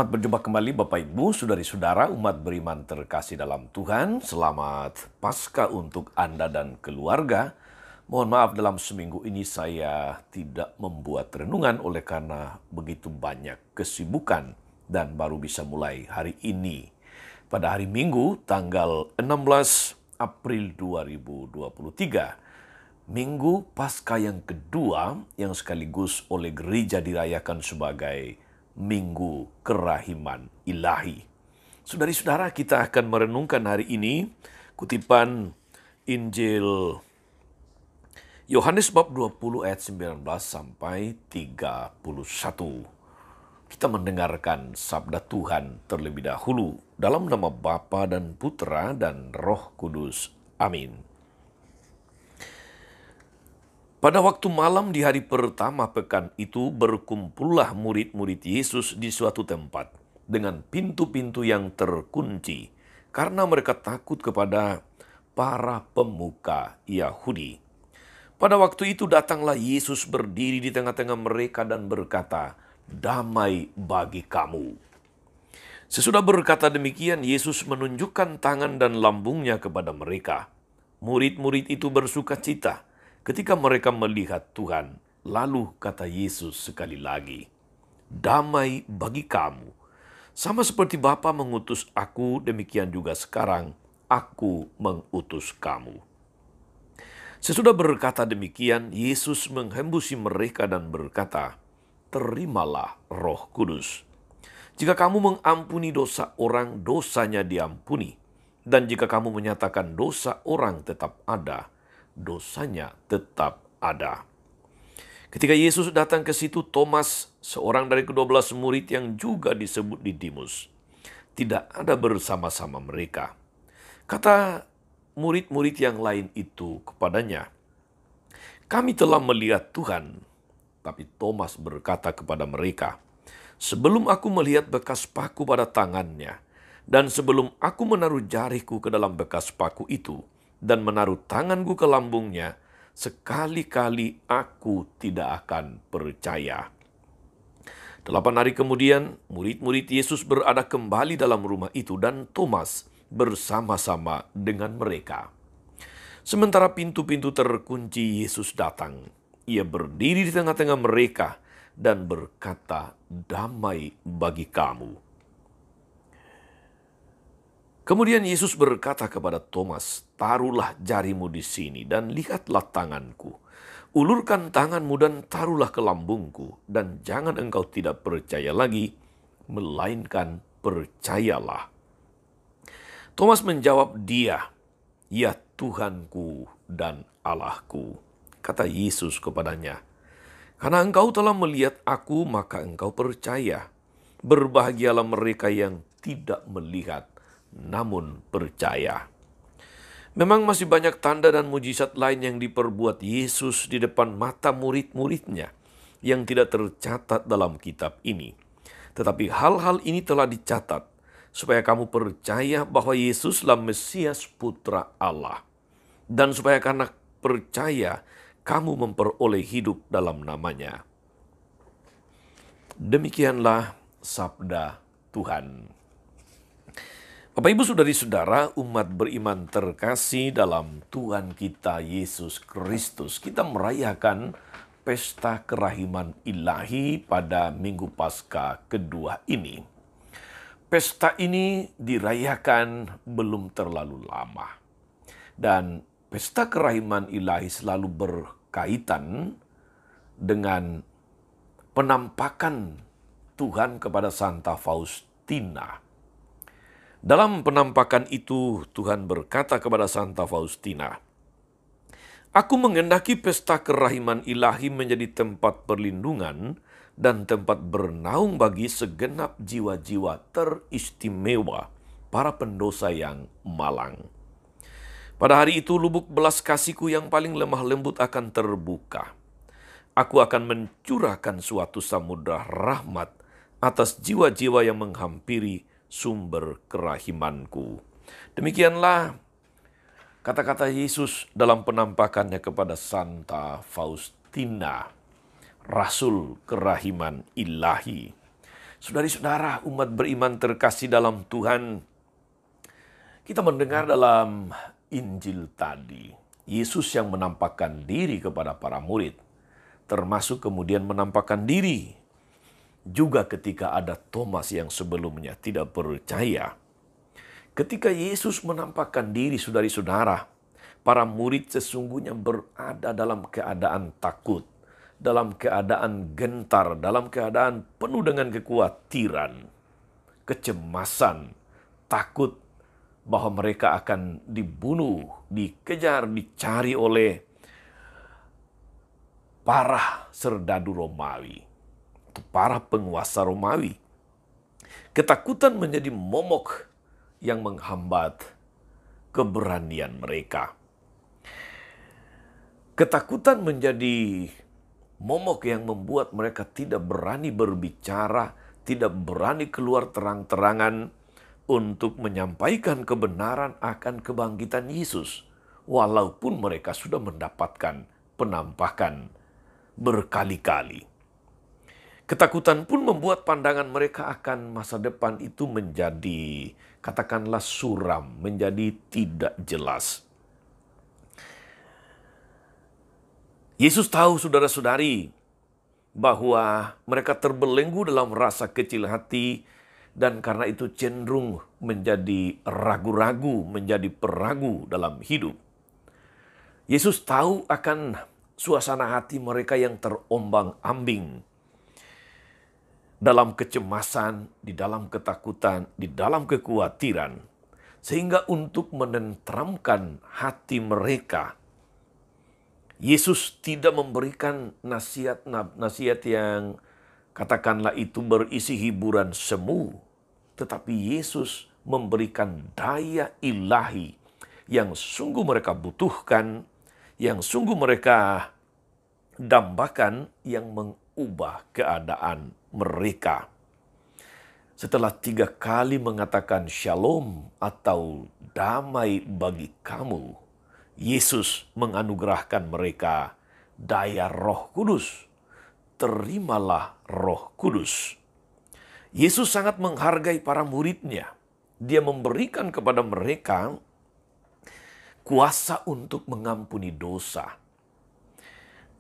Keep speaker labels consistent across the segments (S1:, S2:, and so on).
S1: Selamat berjumpa kembali Bapak Ibu, saudari-saudara, umat beriman terkasih dalam Tuhan. Selamat Paskah untuk Anda dan keluarga. Mohon maaf dalam seminggu ini saya tidak membuat renungan oleh karena begitu banyak kesibukan dan baru bisa mulai hari ini. Pada hari Minggu tanggal 16 April 2023, Minggu Paskah yang kedua yang sekaligus oleh gereja dirayakan sebagai Minggu Kerahiman Ilahi. Saudari-saudara, kita akan merenungkan hari ini kutipan Injil Yohanes bab 20 ayat 19 sampai 31. Kita mendengarkan sabda Tuhan terlebih dahulu dalam nama Bapa dan Putra dan Roh Kudus. Amin. Pada waktu malam di hari pertama pekan itu berkumpullah murid-murid Yesus di suatu tempat dengan pintu-pintu yang terkunci karena mereka takut kepada para pemuka Yahudi. Pada waktu itu datanglah Yesus berdiri di tengah-tengah mereka dan berkata, "Damai bagi kamu." Sesudah berkata demikian, Yesus menunjukkan tangan dan lambungnya kepada mereka. Murid-murid itu bersuka cita ketika mereka melihat Tuhan. Lalu kata Yesus sekali lagi, "Damai bagi kamu. Sama seperti Bapa mengutus aku, demikian juga sekarang aku mengutus kamu." Sesudah berkata demikian, Yesus menghembusi mereka dan berkata, "Terimalah Roh Kudus. Jika kamu mengampuni dosa orang, dosanya diampuni. Dan jika kamu menyatakan dosa orang tetap ada, dosanya tetap ada." Ketika Yesus datang ke situ, Thomas, seorang dari ke-12 murid yang juga disebut Didimus, tidak ada bersama-sama mereka. Kata murid-murid yang lain itu kepadanya, "Kami telah melihat Tuhan." Tapi Thomas berkata kepada mereka, "Sebelum aku melihat bekas paku pada tangannya, dan sebelum aku menaruh jariku ke dalam bekas paku itu, dan menaruh tanganku ke lambungnya, sekali-kali aku tidak akan percaya." 8 hari kemudian, murid-murid Yesus berada kembali dalam rumah itu dan Thomas bersama-sama dengan mereka. Sementara pintu-pintu terkunci, Yesus datang. Ia berdiri di tengah-tengah mereka dan berkata, "Damai bagi kamu." Kemudian Yesus berkata kepada Thomas, "Taruhlah jarimu di sini dan lihatlah tanganku. Ulurkan tanganmu dan taruhlah ke lambungku, dan jangan engkau tidak percaya lagi, melainkan percayalah." Thomas menjawab dia, "Ya Tuhanku dan Allahku." Kata Yesus kepadanya, "Karena engkau telah melihat aku, maka engkau percaya. Berbahagialah mereka yang tidak melihat, namun percaya." Memang masih banyak tanda dan mujizat lain yang diperbuat Yesus di depan mata murid-muridnya yang tidak tercatat dalam kitab ini. Tetapi hal-hal ini telah dicatat supaya kamu percaya bahwa Yesuslah Mesias Putra Allah, dan supaya karena percaya kamu memperoleh hidup dalam namanya. Demikianlah sabda Tuhan. Bapak Ibu saudari-saudara, umat beriman terkasih dalam Tuhan kita Yesus Kristus, kita merayakan pesta kerahiman ilahi pada Minggu Paskah kedua ini. Pesta ini dirayakan belum terlalu lama. Dan pesta kerahiman ilahi selalu berkaitan dengan penampakan Tuhan kepada Santa Faustina. Dalam penampakan itu, Tuhan berkata kepada Santa Faustina, "Aku menghendaki pesta kerahiman ilahi menjadi tempat perlindungan dan tempat bernaung bagi segenap jiwa-jiwa teristimewa para pendosa yang malang. Pada hari itu lubuk belas kasihku yang paling lemah lembut akan terbuka. Aku akan mencurahkan suatu samudra rahmat atas jiwa-jiwa yang menghampiri sumber kerahimanku." Demikianlah kata-kata Yesus dalam penampakannya kepada Santa Faustina, Rasul Kerahiman Ilahi. Saudari-saudara, umat beriman terkasih dalam Tuhan, kita mendengar dalam Injil tadi, Yesus yang menampakkan diri kepada para murid, termasuk kemudian menampakkan diri juga ketika ada Thomas yang sebelumnya tidak percaya. Ketika Yesus menampakkan diri, saudari-saudara, para murid sesungguhnya berada dalam keadaan takut, dalam keadaan gentar, dalam keadaan penuh dengan kekhawatiran, kecemasan, takut bahwa mereka akan dibunuh, dikejar, dicari oleh para serdadu Romawi, atau para penguasa Romawi. Ketakutan menjadi momok yang menghambat keberanian mereka. Ketakutan menjadi momok yang membuat mereka tidak berani berbicara, tidak berani keluar terang-terangan untuk menyampaikan kebenaran akan kebangkitan Yesus, walaupun mereka sudah mendapatkan penampakan berkali-kali. Ketakutan pun membuat pandangan mereka akan masa depan itu menjadi, katakanlah, suram, menjadi tidak jelas. Yesus tahu, saudara-saudari, bahwa mereka terbelenggu dalam rasa kecil hati dan karena itu cenderung menjadi ragu-ragu, menjadi peragu dalam hidup. Yesus tahu akan suasana hati mereka yang terombang-ambing dalam kecemasan, di dalam ketakutan, di dalam kekhawatiran, sehingga untuk menenteramkan hati mereka, Yesus tidak memberikan nasihat yang katakanlah itu berisi hiburan semu, tetapi Yesus memberikan daya ilahi yang sungguh mereka butuhkan, yang sungguh mereka dambakan, yang mengubah keadaan mereka. Setelah 3 kali mengatakan shalom atau damai bagi kamu, Yesus menganugerahkan mereka daya Roh Kudus. Terimalah Roh Kudus. Yesus sangat menghargai para muridnya. Dia memberikan kepada mereka kuasa untuk mengampuni dosa.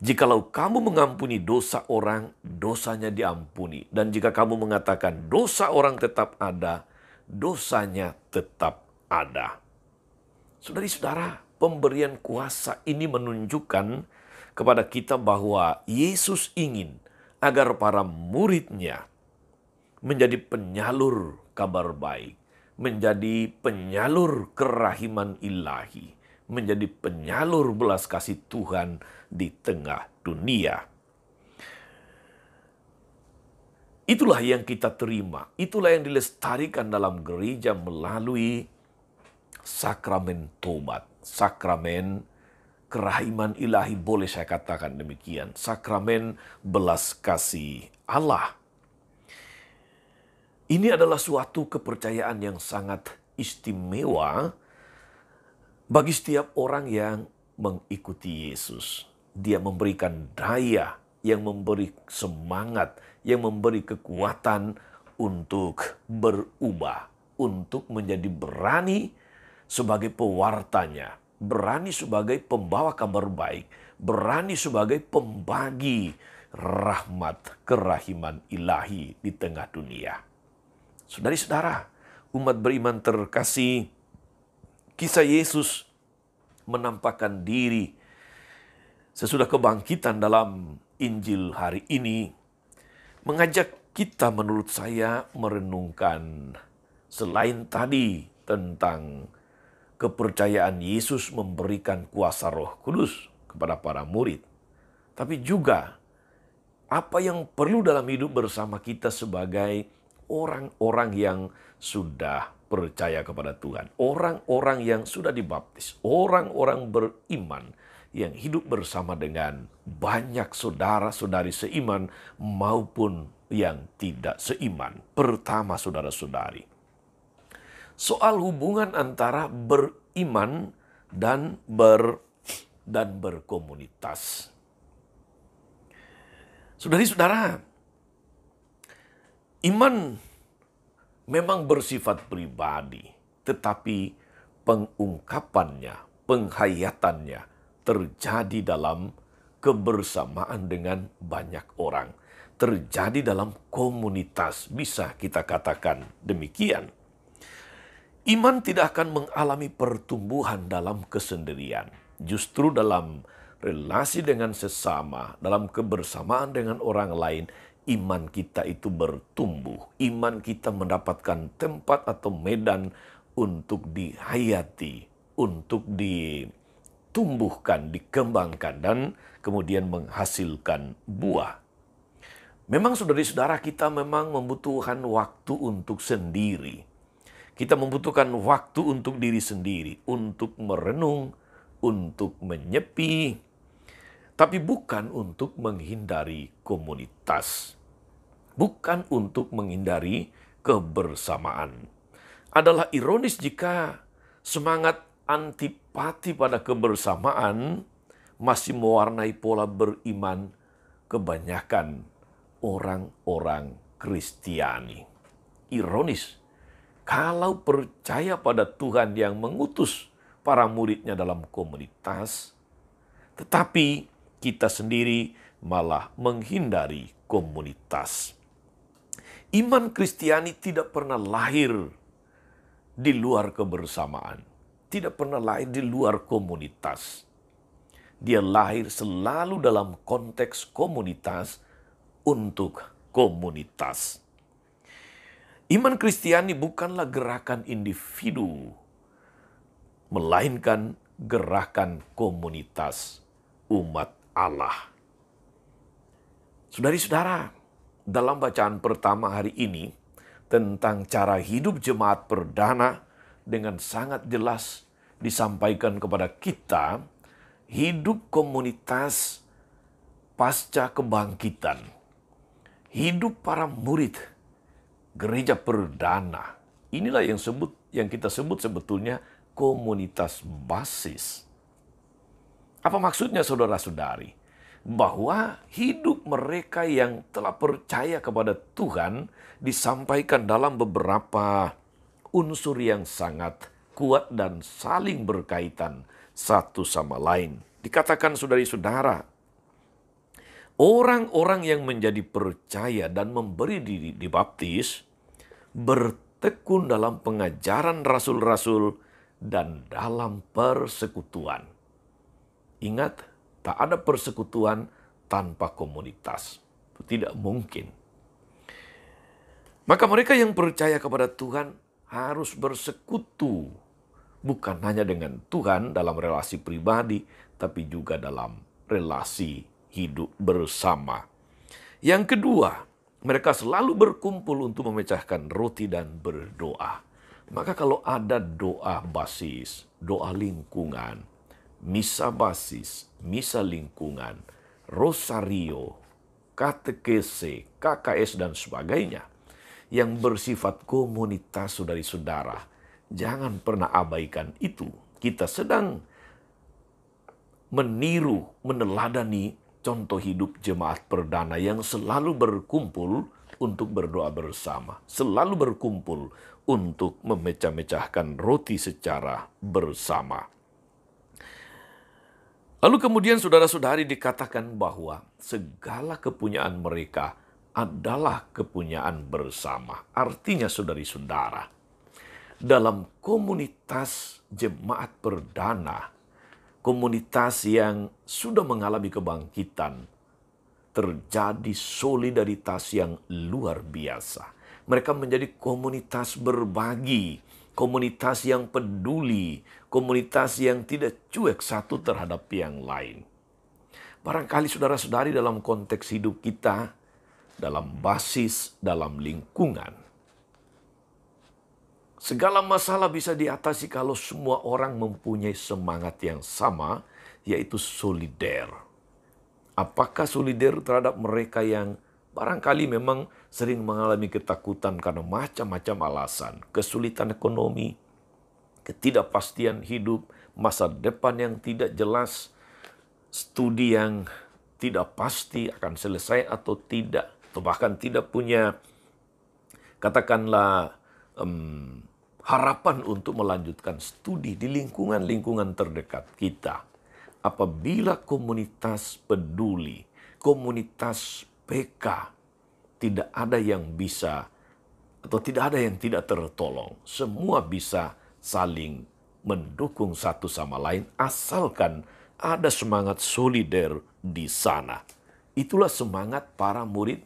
S1: Jikalau kamu mengampuni dosa orang, dosanya diampuni. Dan jika kamu mengatakan dosa orang tetap ada, dosanya tetap ada. Saudari-saudara, pemberian kuasa ini menunjukkan kepada kita bahwa Yesus ingin agar para muridnya menjadi penyalur kabar baik, menjadi penyalur kerahiman ilahi, menjadi penyalur belas kasih Tuhan di tengah dunia. Itulah yang kita terima, itulah yang dilestarikan dalam gereja melalui sakramen tobat, sakramen kerahiman ilahi, boleh saya katakan demikian, sakramen belas kasih Allah. Ini adalah suatu kepercayaan yang sangat istimewa bagi setiap orang yang mengikuti Yesus. Dia memberikan daya, yang memberi semangat, yang memberi kekuatan untuk berubah, untuk menjadi berani sebagai pewartanya, berani sebagai pembawa kabar baik, berani sebagai pembagi rahmat kerahiman ilahi di tengah dunia. Saudari-saudara, umat beriman terkasih, kisah Yesus menampakkan diri sesudah kebangkitan dalam Injil hari ini mengajak kita, menurut saya, merenungkan selain tadi tentang kepercayaan Yesus memberikan kuasa Roh Kudus kepada para murid, tapi juga apa yang perlu dalam hidup bersama kita sebagai orang-orang yang sudah percaya kepada Tuhan, orang-orang yang sudah dibaptis, orang-orang beriman yang hidup bersama dengan banyak saudara-saudari seiman maupun yang tidak seiman. Pertama, saudara-saudari, soal hubungan antara beriman dan berkomunitas. Saudari-saudara, Iman memang bersifat pribadi, tetapi pengungkapannya, penghayatannya terjadi dalam kebersamaan dengan banyak orang. Terjadi dalam komunitas, bisa kita katakan demikian. Iman tidak akan mengalami pertumbuhan dalam kesendirian. Justru dalam relasi dengan sesama, dalam kebersamaan dengan orang lain, iman kita itu bertumbuh. Iman kita mendapatkan tempat atau medan untuk dihayati, untuk ditumbuhkan, dikembangkan, dan kemudian menghasilkan buah. Memang saudara-saudara, kita memang membutuhkan waktu untuk sendiri. Kita membutuhkan waktu untuk diri sendiri, untuk merenung, untuk menyepi, tapi bukan untuk menghindari komunitas. Bukan untuk menghindari kebersamaan. Adalah ironis jika semangat antipati pada kebersamaan masih mewarnai pola beriman kebanyakan orang-orang Kristiani. Ironis, kalau percaya pada Tuhan yang mengutus para muridnya dalam komunitas, tetapi kita sendiri malah menghindari komunitas. Iman Kristiani tidak pernah lahir di luar kebersamaan, tidak pernah lahir di luar komunitas. Dia lahir selalu dalam konteks komunitas untuk komunitas. Iman Kristiani bukanlah gerakan individu, melainkan gerakan komunitas umat Allah. Saudari-saudara, dalam bacaan pertama hari ini tentang cara hidup jemaat perdana dengan sangat jelas disampaikan kepada kita hidup komunitas pasca kebangkitan. Hidup para murid gereja perdana. Inilah yang kita sebut sebetulnya komunitas basis. Apa maksudnya saudara-saudari? Bahwa hidup mereka yang telah percaya kepada Tuhan disampaikan dalam beberapa unsur yang sangat kuat dan saling berkaitan satu sama lain. Dikatakan saudari-saudara, orang-orang yang menjadi percaya dan memberi diri dibaptis bertekun dalam pengajaran rasul-rasul dan dalam persekutuan. Ingat, tak ada persekutuan tanpa komunitas. Itu tidak mungkin. Maka mereka yang percaya kepada Tuhan harus bersekutu. Bukan hanya dengan Tuhan dalam relasi pribadi, tapi juga dalam relasi hidup bersama. Yang kedua, mereka selalu berkumpul untuk memecahkan roti dan berdoa. Maka kalau ada doa basis, doa lingkungan, misa basis, misa lingkungan, rosario, katekese, KKS, dan sebagainya, yang bersifat komunitas saudari-saudara, jangan pernah abaikan itu. Kita sedang meniru, meneladani contoh hidup jemaat perdana yang selalu berkumpul untuk berdoa bersama. Selalu berkumpul untuk memecah-mecahkan roti secara bersama. Lalu kemudian saudara-saudari dikatakan bahwa segala kepunyaan mereka adalah kepunyaan bersama. Artinya saudari-saudara, dalam komunitas jemaat perdana, komunitas yang sudah mengalami kebangkitan, terjadi solidaritas yang luar biasa. Mereka menjadi komunitas berbagi, komunitas yang peduli, komunitas yang tidak cuek satu terhadap yang lain. Barangkali saudara-saudari dalam konteks hidup kita, dalam basis, dalam lingkungan, segala masalah bisa diatasi kalau semua orang mempunyai semangat yang sama, yaitu solider. Apakah solider terhadap mereka yang barangkali memang sering mengalami ketakutan karena macam-macam alasan, kesulitan ekonomi, ketidakpastian hidup, masa depan yang tidak jelas, studi yang tidak pasti akan selesai atau tidak, atau bahkan tidak punya katakanlah harapan untuk melanjutkan studi di lingkungan-lingkungan terdekat kita. Apabila komunitas peduli, komunitas PK, tidak ada yang bisa atau tidak ada yang tidak tertolong. Semua bisa saling mendukung satu sama lain asalkan ada semangat solider di sana. Itulah semangat para murid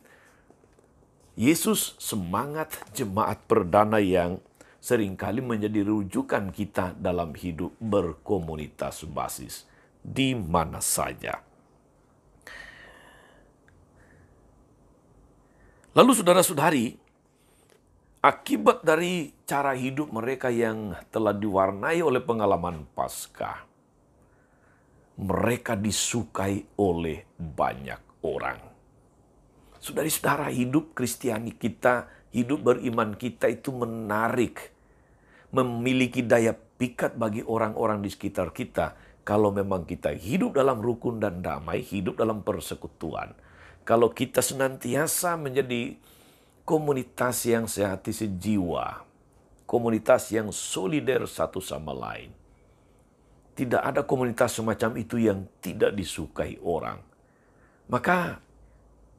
S1: Yesus, semangat jemaat perdana yang seringkali menjadi rujukan kita dalam hidup berkomunitas basis di mana saja. Lalu saudara-saudari, akibat dari cara hidup mereka yang telah diwarnai oleh pengalaman Paskah, mereka disukai oleh banyak orang. Saudara-saudara, hidup Kristiani kita, hidup beriman kita itu menarik, memiliki daya pikat bagi orang-orang di sekitar kita kalau memang kita hidup dalam rukun dan damai, hidup dalam persekutuan. Kalau kita senantiasa menjadi komunitas yang sehati sejiwa, komunitas yang solider satu sama lain. Tidak ada komunitas semacam itu yang tidak disukai orang. Maka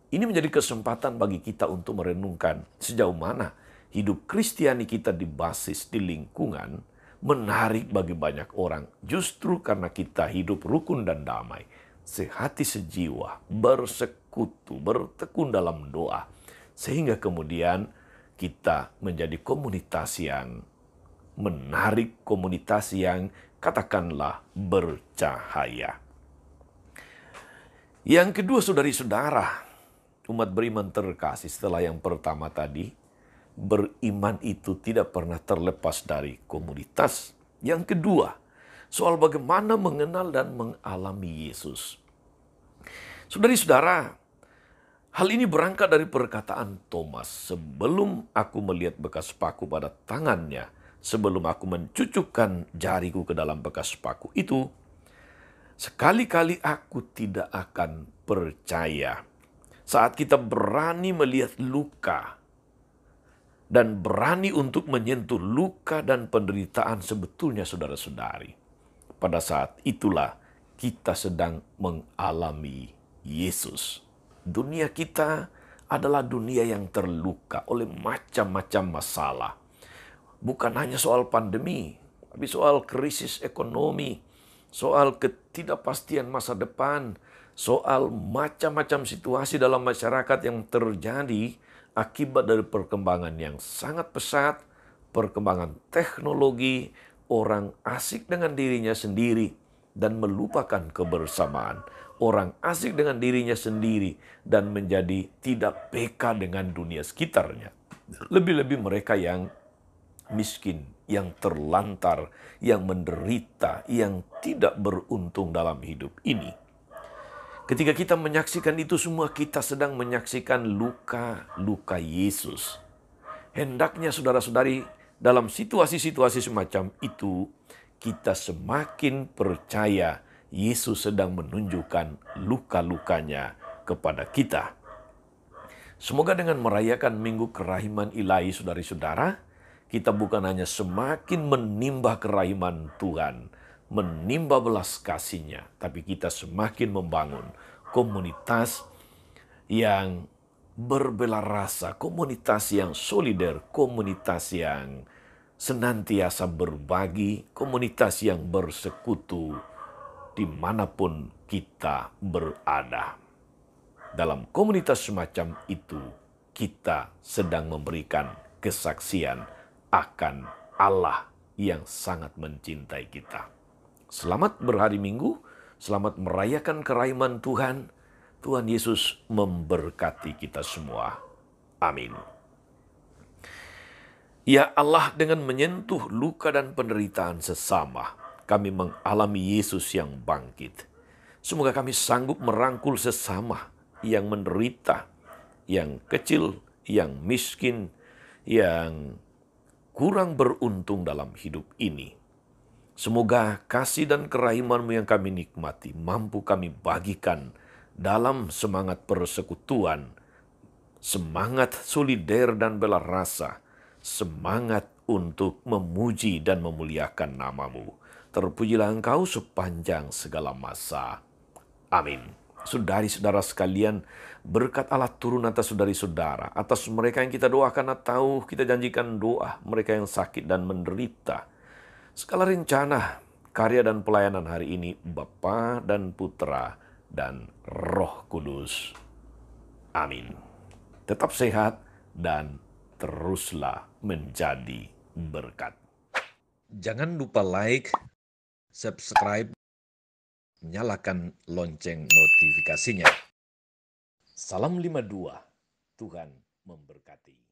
S1: ini menjadi kesempatan bagi kita untuk merenungkan sejauh mana hidup Kristiani kita di basis, di lingkungan, menarik bagi banyak orang. Justru karena kita hidup rukun dan damai, sehati sejiwa, bersekutu, bertekun dalam doa. Sehingga kemudian kita menjadi komunitas yang menarik, komunitas yang katakanlah bercahaya. Yang kedua, saudari-saudara, umat beriman terkasih, setelah yang pertama tadi, beriman itu tidak pernah terlepas dari komunitas. Yang kedua, soal bagaimana mengenal dan mengalami Yesus. Saudari-saudara, hal ini berangkat dari perkataan Thomas, sebelum aku melihat bekas paku pada tangannya, sebelum aku mencucukkan jariku ke dalam bekas paku itu, sekali-kali aku tidak akan percaya. Saat kita berani melihat luka dan berani untuk menyentuh luka dan penderitaan sebetulnya saudara-saudari, pada saat itulah kita sedang mengalami Yesus. Dunia kita adalah dunia yang terluka oleh macam-macam masalah. Bukan hanya soal pandemi, tapi soal krisis ekonomi, soal ketidakpastian masa depan, soal macam-macam situasi dalam masyarakat yang terjadi akibat dari perkembangan yang sangat pesat, perkembangan teknologi, orang asik dengan dirinya sendiri dan melupakan kebersamaan. Orang asik dengan dirinya sendiri dan menjadi tidak peka dengan dunia sekitarnya. Lebih-lebih mereka yang miskin, yang terlantar, yang menderita, yang tidak beruntung dalam hidup ini. Ketika kita menyaksikan itu semua, kita sedang menyaksikan luka-luka Yesus. Hendaknya saudara-saudari, dalam situasi-situasi semacam itu, kita semakin percaya Yesus sedang menunjukkan luka-lukanya kepada kita. Semoga dengan merayakan Minggu Kerahiman Ilahi, saudari-saudara, kita bukan hanya semakin menimba kerahiman Tuhan, menimba belas kasih-Nya, tapi kita semakin membangun komunitas yang berbela rasa, komunitas yang solider, komunitas yang senantiasa berbagi, komunitas yang bersekutu dimanapun kita berada. Dalam komunitas semacam itu, kita sedang memberikan kesaksian akan Allah yang sangat mencintai kita. Selamat berhari Minggu, selamat merayakan kerahiman Tuhan. Tuhan Yesus memberkati kita semua. Amin. Ya Allah, dengan menyentuh luka dan penderitaan sesama, kami mengalami Yesus yang bangkit. Semoga kami sanggup merangkul sesama yang menderita, yang kecil, yang miskin, yang kurang beruntung dalam hidup ini. Semoga kasih dan kerahiman-Mu yang kami nikmati mampu kami bagikan dalam semangat persekutuan, semangat solider dan bela rasa, semangat untuk memuji dan memuliakan namamu. Terpujilah Engkau sepanjang segala masa. Amin. Saudari-saudara sekalian, berkat Allah turun atas saudari-saudara, atas mereka yang kita doakan atau kita janjikan doa, mereka yang sakit dan menderita. Segala rencana, karya dan pelayanan hari ini, Bapa dan Putra dan Roh Kudus. Amin. Tetap sehat dan teruslah menjadi berkat. Jangan lupa like, subscribe, nyalakan lonceng notifikasinya. Salam 52, Tuhan memberkati.